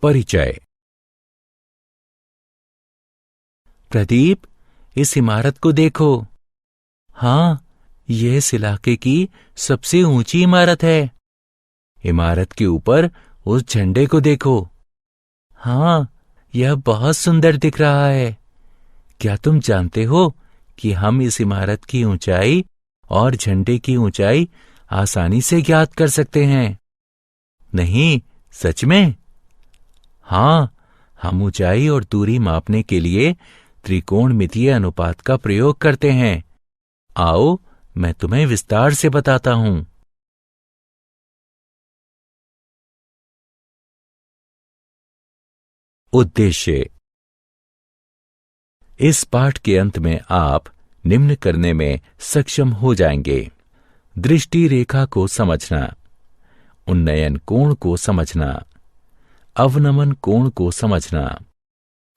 परिचय। प्रदीप, इस इमारत को देखो। हाँ, यह इस इलाके की सबसे ऊंची इमारत है। इमारत के ऊपर उस झंडे को देखो। हाँ, यह बहुत सुंदर दिख रहा है। क्या तुम जानते हो कि हम इस इमारत की ऊंचाई और झंडे की ऊंचाई आसानी से ज्ञात कर सकते हैं? नहीं, सच में? हाँ, हम ऊंचाई और दूरी मापने के लिए त्रिकोणमितीय अनुपात का प्रयोग करते हैं। आओ, मैं तुम्हें विस्तार से बताता हूं। उद्देश्य। इस पाठ के अंत में आप निम्न करने में सक्षम हो जाएंगे: दृष्टि रेखा को समझना, उन्नयन कोण को समझना, अवनमन कोण को समझना,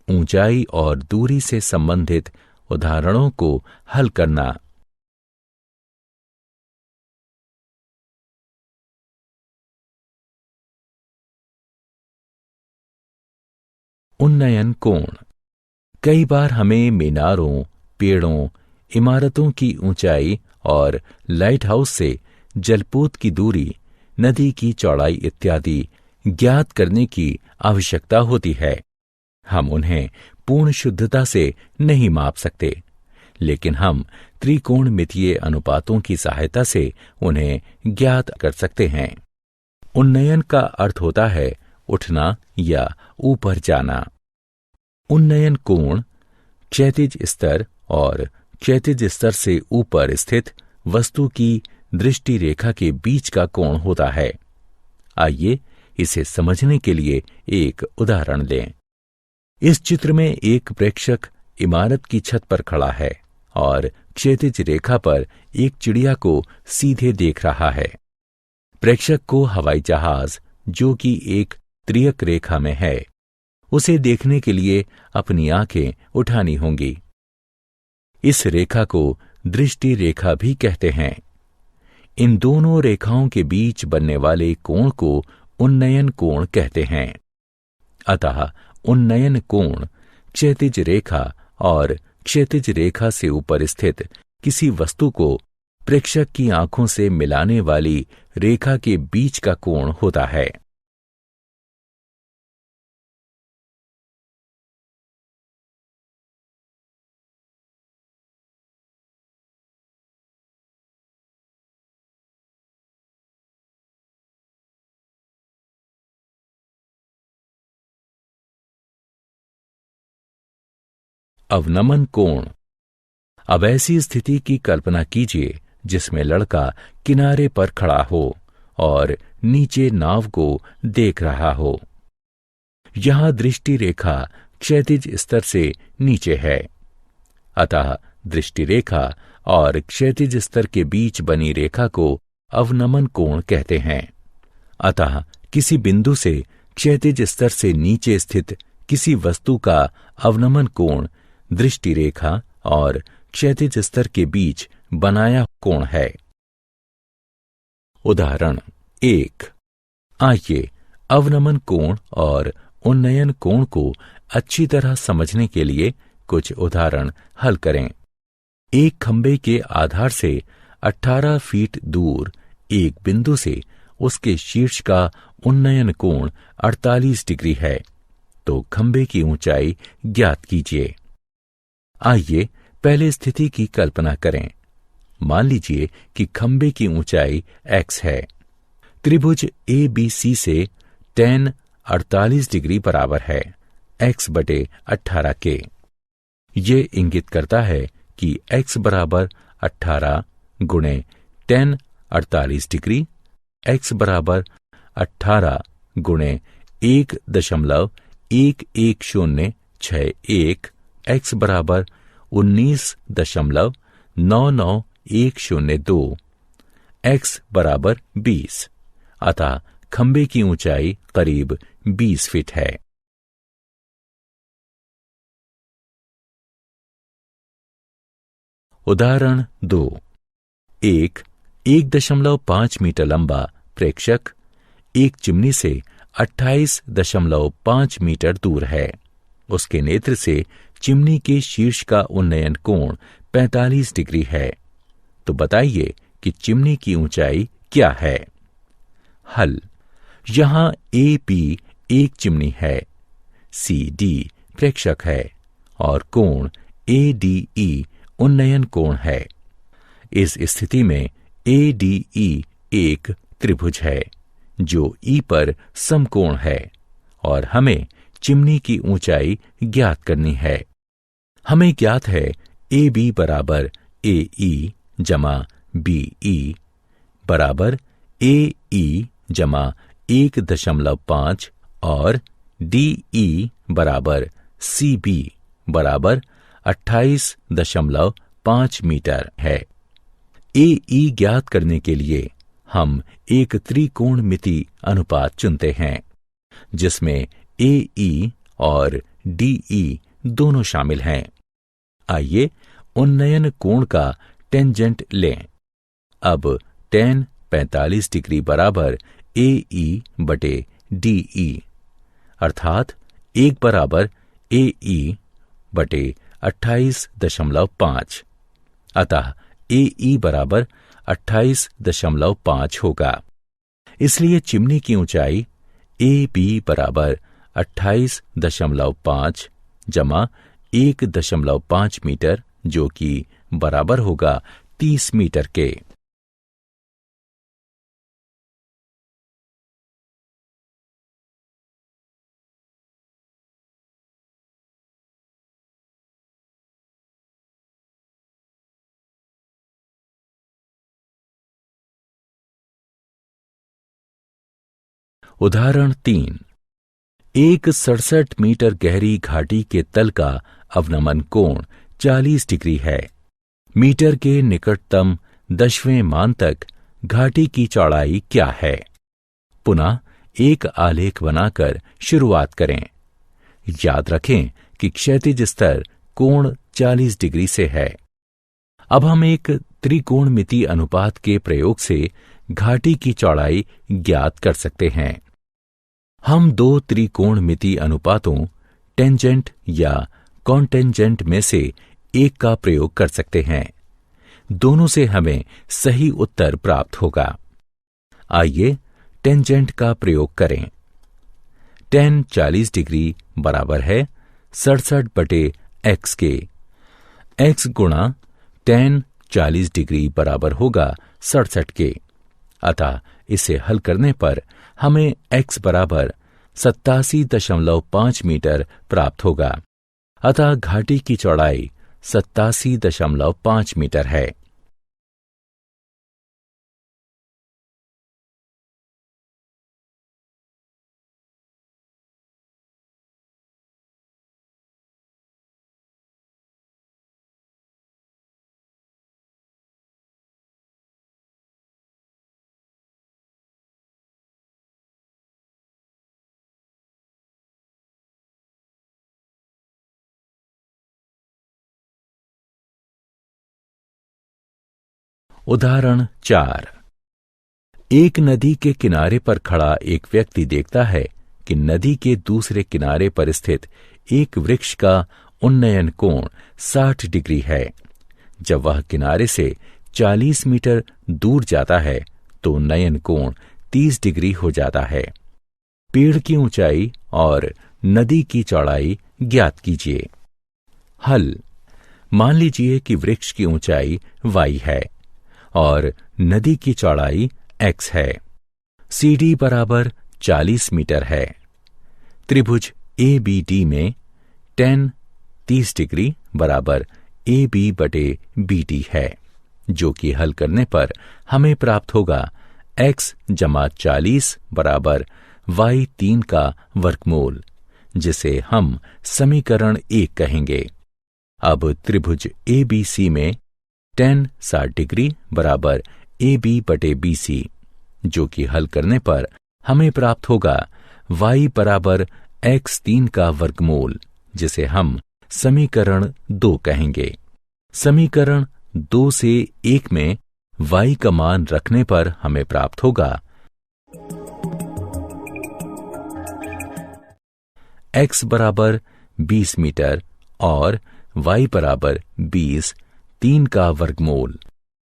ऊंचाई और दूरी से संबंधित उदाहरणों को हल करना। उन्नयन कोण। कई बार हमें मीनारों, पेड़ों, इमारतों की ऊंचाई और लाइट हाउस से जलपोत की दूरी, नदी की चौड़ाई इत्यादि ज्ञात करने की आवश्यकता होती है। हम उन्हें पूर्ण शुद्धता से नहीं माप सकते, लेकिन हम त्रिकोणमितीय अनुपातों की सहायता से उन्हें ज्ञात कर सकते हैं। उन्नयन का अर्थ होता है उठना या ऊपर जाना। उन्नयन कोण क्षैतिज स्तर और क्षैतिज स्तर से ऊपर स्थित वस्तु की दृष्टि रेखा के बीच का कोण होता है। आइए इसे समझने के लिए एक उदाहरण लें। इस चित्र में एक प्रेक्षक इमारत की छत पर खड़ा है और क्षैतिज रेखा पर एक चिड़िया को सीधे देख रहा है। प्रेक्षक को हवाई जहाज, जो कि एक त्रियक रेखा में है, उसे देखने के लिए अपनी आंखें उठानी होंगी। इस रेखा को दृष्टि रेखा भी कहते हैं। इन दोनों रेखाओं के बीच बनने वाले कोण को उन्नयन कोण कहते हैं। अतः उन्नयन कोण क्षैतिज रेखा और क्षैतिज रेखा से ऊपर स्थित किसी वस्तु को प्रेक्षक की आंखों से मिलाने वाली रेखा के बीच का कोण होता है। अवनमन कोण। अब ऐसी स्थिति की कल्पना कीजिए जिसमें लड़का किनारे पर खड़ा हो और नीचे नाव को देख रहा हो। यहां दृष्टि रेखा क्षैतिज स्तर से नीचे है, अतः दृष्टि रेखा और क्षैतिज स्तर के बीच बनी रेखा को अवनमन कोण कहते हैं। अतः किसी बिंदु से क्षैतिज स्तर से नीचे स्थित किसी वस्तु का अवनमन कोण दृष्टि रेखा और क्षैतिज स्तर के बीच बनाया कोण है। उदाहरण 1। आइए अवनमन कोण और उन्नयन कोण को अच्छी तरह समझने के लिए कुछ उदाहरण हल करें। एक खंबे के आधार से 18 फीट दूर एक बिंदु से उसके शीर्ष का उन्नयन कोण 48 डिग्री है, तो खंबे की ऊंचाई ज्ञात कीजिए। आइए पहले स्थिति की कल्पना करें। मान लीजिए कि खंबे की ऊंचाई x है। त्रिभुज ABC से tan 48 डिग्री बराबर है x/18 के। ये इंगित करता है कि x बराबर 18 गुणे tan 48 डिग्री, x बराबर 18 गुणे 1.11061, x बराबर 19.99102, x बराबर 20। अतः खंबे की ऊंचाई करीब 20 फीट है। उदाहरण 2। एक 1.5 मीटर लंबा प्रेक्षक एक चिमनी से 28.5 मीटर दूर है। उसके नेत्र से चिमनी के शीर्ष का उन्नयन कोण 45 डिग्री है। तो बताइए कि चिमनी की ऊंचाई क्या है। हल। यहां ए पी एक चिमनी है, सी डी प्रेक्षक है और कोण ए डी ई उन्नयन कोण है। इस स्थिति में ए डी ई एक त्रिभुज है जो ई पर समकोण है और हमें चिमनी की ऊंचाई ज्ञात करनी है। हमें ज्ञात है ए बी बराबर ए ई जमा बी ई बराबर ए ई जमा 1.5 और डी ई बराबर सी बी बराबर 28.5 मीटर है। ए ई ज्ञात करने के लिए हम एक त्रिकोणमिति अनुपात चुनते हैं जिसमें ए ई और डी ई दोनों शामिल हैं। आइए उन्नयन कोण का टेंजेंट लें। अब tan 45 डिग्री बराबर ए ई बटे डी ई अर्थात 1 बराबर ए ई बटे 28.5। अतः ए ई बराबर 28.5 होगा। इसलिए चिमनी की ऊंचाई ए बी बराबर 28.5 जमा 1.5 मीटर जो कि बराबर होगा 30 मीटर के। उदाहरण 3। एक 67 मीटर गहरी घाटी के तल का अवनमन कोण 40 डिग्री है। मीटर के निकटतम 10वें मान तक घाटी की चौड़ाई क्या है। पुनः एक आलेख बनाकर शुरुआत करें। याद रखें कि क्षैतिज स्तर कोण 40 डिग्री से है। अब हम एक त्रिकोणमिति अनुपात के प्रयोग से घाटी की चौड़ाई ज्ञात कर सकते हैं। हम दो त्रिकोणमिति अनुपातों टेंजेंट या कॉन्टेंजेंट में से एक का प्रयोग कर सकते हैं। दोनों से हमें सही उत्तर प्राप्त होगा। आइए टेंजेंट का प्रयोग करें। tan 40 डिग्री बराबर है 67 बटे x के। x गुणा tan 40 डिग्री बराबर होगा 67 के। अतः इसे हल करने पर हमें x बराबर 87.5 मीटर प्राप्त होगा। अतः घाटी की चौड़ाई 87.5 मीटर है। उदाहरण 4। एक नदी के किनारे पर खड़ा एक व्यक्ति देखता है कि नदी के दूसरे किनारे पर स्थित एक वृक्ष का उन्नयन कोण 60 डिग्री है। जब वह किनारे से 40 मीटर दूर जाता है तो उन्नयन कोण 30 डिग्री हो जाता है। पेड़ की ऊंचाई और नदी की चौड़ाई ज्ञात कीजिए। हल। मान लीजिए कि वृक्ष की ऊंचाई y है और नदी की चौड़ाई x है। CD बराबर 40 मीटर है। त्रिभुज ABD में tan 30 डिग्री बराबर AB बटे BD है, जो कि हल करने पर हमें प्राप्त होगा x जमा 40 बराबर y3 का वर्गमूल, जिसे हम समीकरण 1 कहेंगे। अब त्रिभुज ABC में tan 60 डिग्री बराबर AB बटे BC, जो कि हल करने पर हमें प्राप्त होगा y बराबर x3 का वर्गमूल, जिसे हम समीकरण 2 कहेंगे। समीकरण 2 से 1 में y का मान रखने पर हमें प्राप्त होगा x बराबर 20 मीटर और y बराबर 20, 3 का वर्गमूल।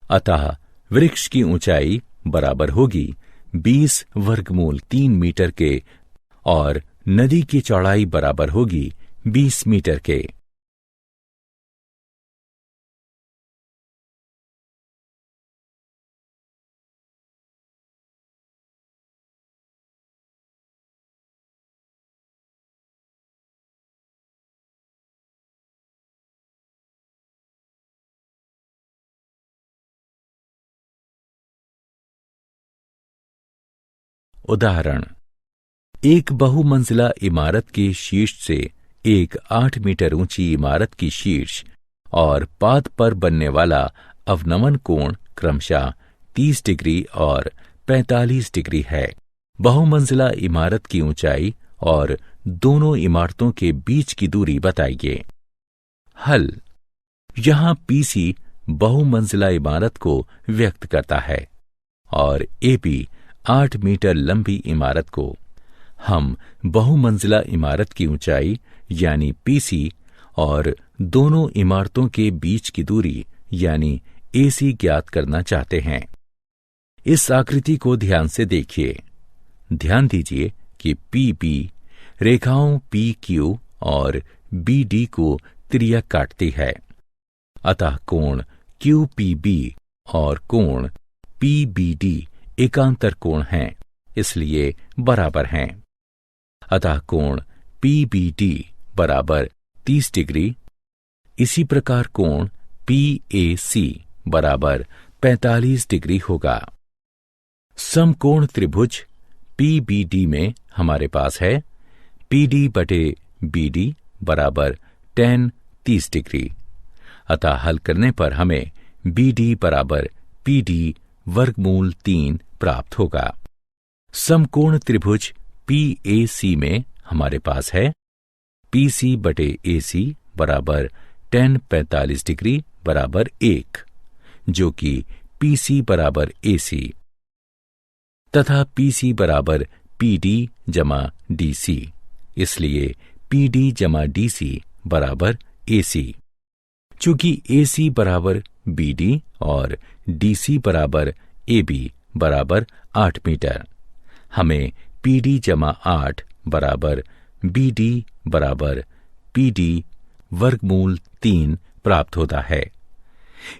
अतः वृक्ष की ऊंचाई बराबर होगी 20 वर्गमूल 3 मीटर के और नदी की चौड़ाई बराबर होगी 20 मीटर के। उदाहरण, एक बहुमंजिला इमारत के शीर्ष से एक 8 मीटर ऊंची इमारत की शीर्ष और पाद पर बनने वाला अवनमन कोण क्रमशः 30 डिग्री और 45 डिग्री है। बहुमंजिला इमारत की ऊंचाई और दोनों इमारतों के बीच की दूरी बताइए। हल। यहां पीसी बहुमंजिला इमारत को व्यक्त करता है और एबी 8 मीटर लंबी इमारत को। हम बहुमंजिला इमारत की ऊंचाई यानी पीसी और दोनों इमारतों के बीच की दूरी यानी एसी ज्ञात करना चाहते हैं। इस आकृति को ध्यान से देखिए। ध्यान दीजिए कि पीबी रेखाओं पीक्यू और बीडी को त्रिज्या काटती है। अतः कोण क्यूपीबी और कोण पीबीडी एकांतर कोण हैं, इसलिए बराबर हैं। अतः कोण पीबीडी बराबर 30 डिग्री। इसी प्रकार कोण पीएसी बराबर 45 डिग्री होगा। समकोण त्रिभुज पीबीडी में हमारे पास है पीडी बटे बीडी बराबर tan 30 डिग्री। अतः हल करने पर हमें बीडी बराबर पीडी वर्गमूल 3 प्राप्त होगा। समकोण त्रिभुज पीएसी में हमारे पास है पीसी बटे एसी बराबर tan 45 डिग्री बराबर 1, जो कि पीसी बराबर एसी तथा पीसी बराबर पीडी जमा डीसी, इसलिए पीडी जमा डीसी बराबर एसी। चूंकि एसी बराबर बीडी और डीसी बराबर एबी बराबर 8 मीटर, हमें पीडी जमा 8 बराबर बीडी बराबर पीडी वर्गमूल 3 प्राप्त होता है।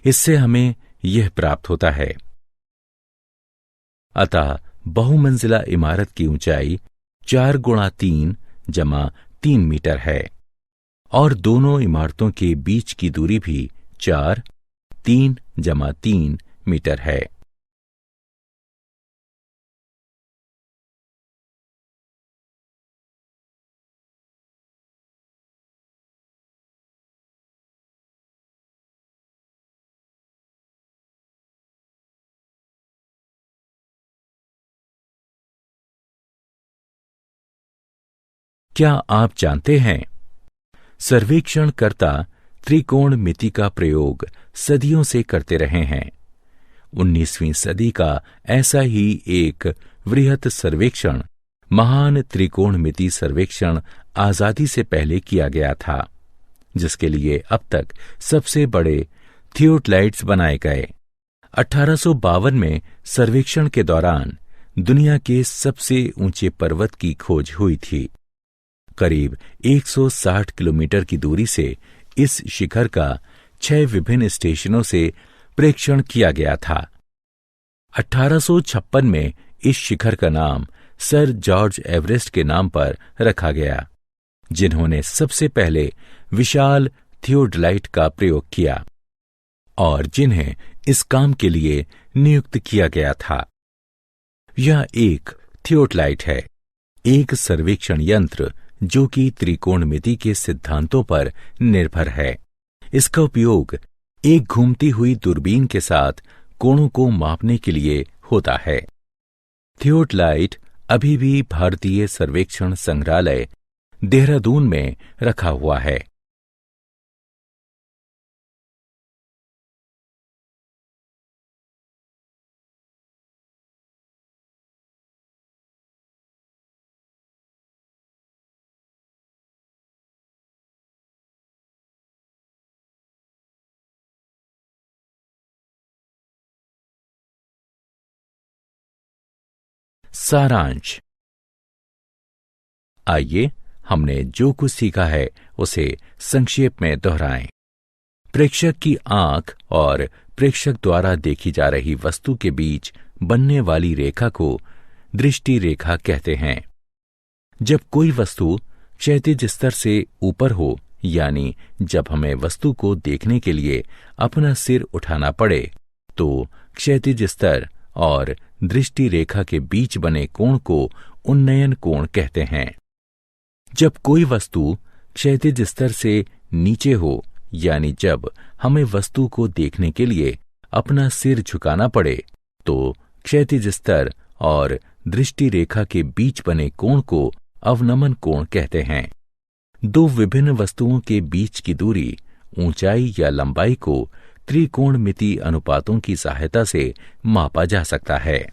इससे हमें यह प्राप्त होता है। अतः बहुमंजिला इमारत की ऊंचाई 4 गुणा 3 जमा 3 मीटर है और दोनों इमारतों के बीच की दूरी भी 4, 3 जमा 3 मीटर है। क्या आप जानते हैं, सर्वेक्षणकर्ता त्रिकोणमिति का प्रयोग सदियों से करते रहे हैं। 19वीं सदी का ऐसा ही एक वृहत सर्वेक्षण महान त्रिकोणमिति सर्वेक्षण आजादी से पहले किया गया था, जिसके लिए अब तक सबसे बड़े थियोडलाइट्स बनाए गए। 1852 में सर्वेक्षण के दौरान दुनिया के सबसे ऊंचे पर्वत की खोज हुई थी। करीब 160 किलोमीटर की दूरी से इस शिखर का 6 विभिन्न स्टेशनों से प्रेक्षण किया गया था। 1856 में इस शिखर का नाम सर जॉर्ज एवरेस्ट के नाम पर रखा गया, जिन्होंने सबसे पहले विशाल थियोडलाइट का प्रयोग किया और जिन्हें इस काम के लिए नियुक्त किया गया था। यह एक थियोडलाइट है, एक सर्वेक्षण यंत्र जो कि त्रिकोणमिति के सिद्धांतों पर निर्भर है। इसका उपयोग एक घूमती हुई दूरबीन के साथ कोणों को मापने के लिए होता है। थियोडलाइट अभी भी भारतीय सर्वेक्षण संग्रहालय, देहरादून में रखा हुआ है। सारांश। आइए हमने जो कुछ सीखा है उसे संक्षेप में दोहराएं। प्रेक्षक की आंख और प्रेक्षक द्वारा देखी जा रही वस्तु के बीच बनने वाली रेखा को दृष्टि रेखा कहते हैं। जब कोई वस्तु क्षैतिज स्तर से ऊपर हो, यानी जब हमें वस्तु को देखने के लिए अपना सिर उठाना पड़े, तो क्षैतिज स्तर और दृष्टि रेखा के बीच बने कोण को उन्नयन कोण कहते हैं। जब कोई वस्तु क्षैतिज स्तर से नीचे हो, यानी जब हमें वस्तु को देखने के लिए अपना सिर झुकाना पड़े, तो क्षैतिज स्तर और दृष्टि रेखा के बीच बने कोण को अवनमन कोण कहते हैं। दो विभिन्न वस्तुओं के बीच की दूरी, ऊंचाई या लंबाई को त्रिकोणमिति अनुपातों की सहायता से मापा जा सकता है।